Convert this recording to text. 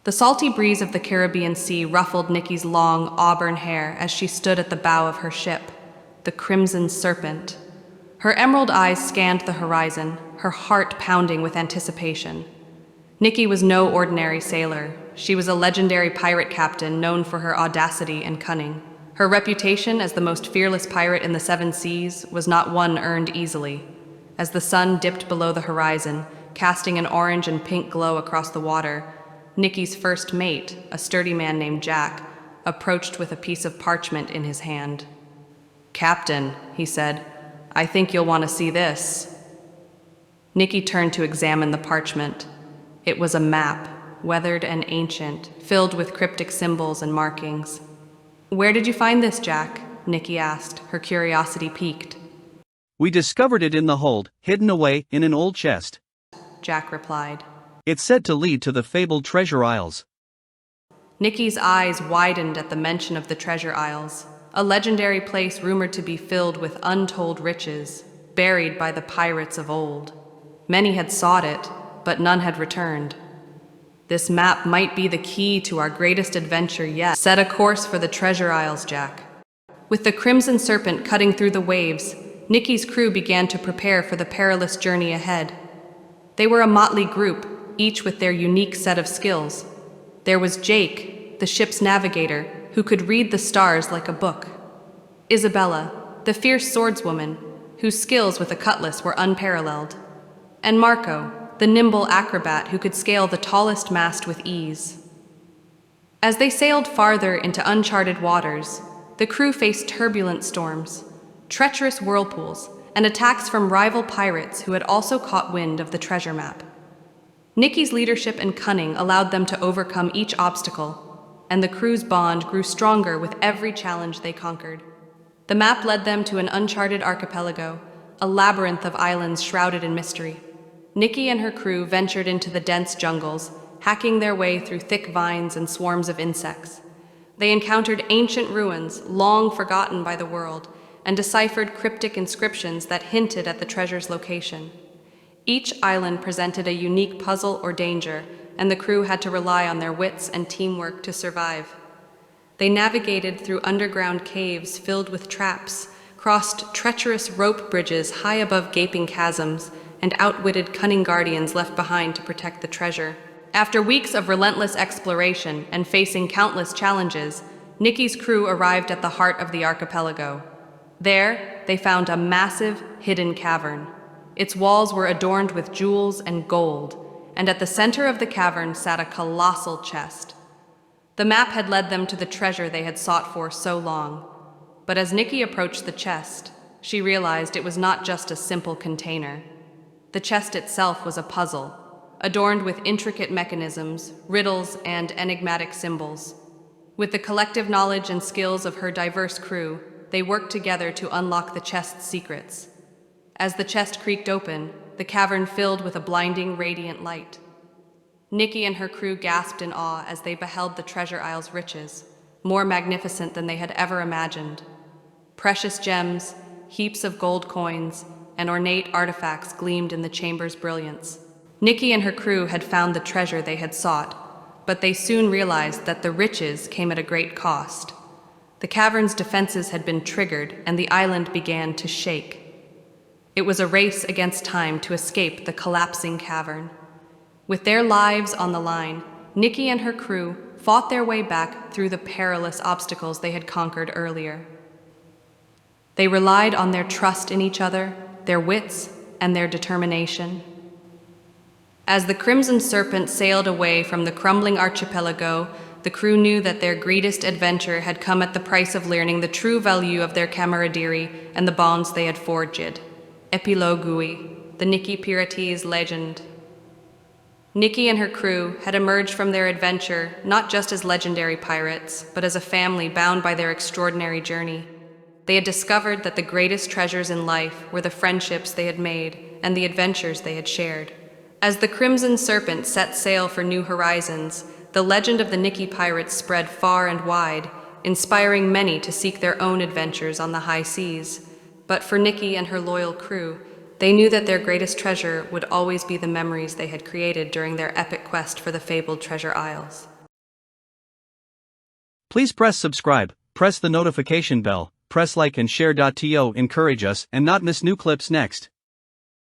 The salty breeze of the Caribbean Sea ruffled Nikki's long, auburn hair as she stood at the bow of her ship, the Crimson Serpent. Her emerald eyes scanned the horizon, her heart pounding with anticipation. Nikki was no ordinary sailor. She was a legendary pirate captain known for her audacity and cunning. Her reputation as the most fearless pirate in the seven seas was not one earned easily. As the sun dipped below the horizon, casting an orange and pink glow across the water, Nikki's first mate, a sturdy man named Jack, approached with a piece of parchment in his hand. "Captain," he said, "I think you'll want to see this." Nikki turned to examine the parchment. It was a map, weathered and ancient, filled with cryptic symbols and markings. "Where did you find this, Jack?" Nikki asked, her curiosity piqued. "We discovered it in the hold, hidden away in an old chest," Jack replied. "It's said to lead to the fabled Treasure Isles." Nikki's eyes widened at the mention of the Treasure Isles, a legendary place rumored to be filled with untold riches, buried by the pirates of old. Many had sought it, but none had returned. "This map might be the key to our greatest adventure yet. Set a course for the Treasure Isles, Jack." With the Crimson Serpent cutting through the waves, Nikki's crew began to prepare for the perilous journey ahead. They were a motley group, each with their unique set of skills. There was Jake, the ship's navigator, who could read the stars like a book. Isabella, the fierce swordswoman, whose skills with a cutlass were unparalleled. And Marco, the nimble acrobat who could scale the tallest mast with ease. As they sailed farther into uncharted waters, the crew faced turbulent storms, treacherous whirlpools, and attacks from rival pirates who had also caught wind of the treasure map. Nikki's leadership and cunning allowed them to overcome each obstacle, and the crew's bond grew stronger with every challenge they conquered. The map led them to an uncharted archipelago, a labyrinth of islands shrouded in mystery. Nikki and her crew ventured into the dense jungles, hacking their way through thick vines and swarms of insects. They encountered ancient ruins, long forgotten by the world, and deciphered cryptic inscriptions that hinted at the treasure's location. Each island presented a unique puzzle or danger, and the crew had to rely on their wits and teamwork to survive. They navigated through underground caves filled with traps, crossed treacherous rope bridges high above gaping chasms, and outwitted cunning guardians left behind to protect the treasure. After weeks of relentless exploration and facing countless challenges, Nikki's crew arrived at the heart of the archipelago. There, they found a massive, hidden cavern. Its walls were adorned with jewels and gold, and at the center of the cavern sat a colossal chest. The map had led them to the treasure they had sought for so long. But as Nikki approached the chest, she realized it was not just a simple container. The chest itself was a puzzle, adorned with intricate mechanisms, riddles, and enigmatic symbols. With the collective knowledge and skills of her diverse crew, they worked together to unlock the chest's secrets. As the chest creaked open, the cavern filled with a blinding, radiant light. Nikki and her crew gasped in awe as they beheld the Treasure Isle's riches, more magnificent than they had ever imagined. Precious gems, heaps of gold coins, and ornate artifacts gleamed in the chamber's brilliance. Nikki and her crew had found the treasure they had sought, but they soon realized that the riches came at a great cost. The cavern's defenses had been triggered, and the island began to shake. It was a race against time to escape the collapsing cavern. With their lives on the line, Nikki and her crew fought their way back through the perilous obstacles they had conquered earlier. They relied on their trust in each other, their wits, and their determination. As the Crimson Serpent sailed away from the crumbling archipelago, the crew knew that their greatest adventure had come at the price of learning the true value of their camaraderie and the bonds they had forged. Epilogue, the Nikki Pirate's legend. Nikki and her crew had emerged from their adventure not just as legendary pirates, but as a family bound by their extraordinary journey. They had discovered that the greatest treasures in life were the friendships they had made and the adventures they had shared. As the Crimson Serpent set sail for new horizons, the legend of the Nikki Pirates spread far and wide, inspiring many to seek their own adventures on the high seas. But for Nikki and her loyal crew, they knew that their greatest treasure would always be the memories they had created during their epic quest for the fabled Treasure Isles. Please press subscribe, press the notification bell, press like and share. To encourage us and not miss new clips next.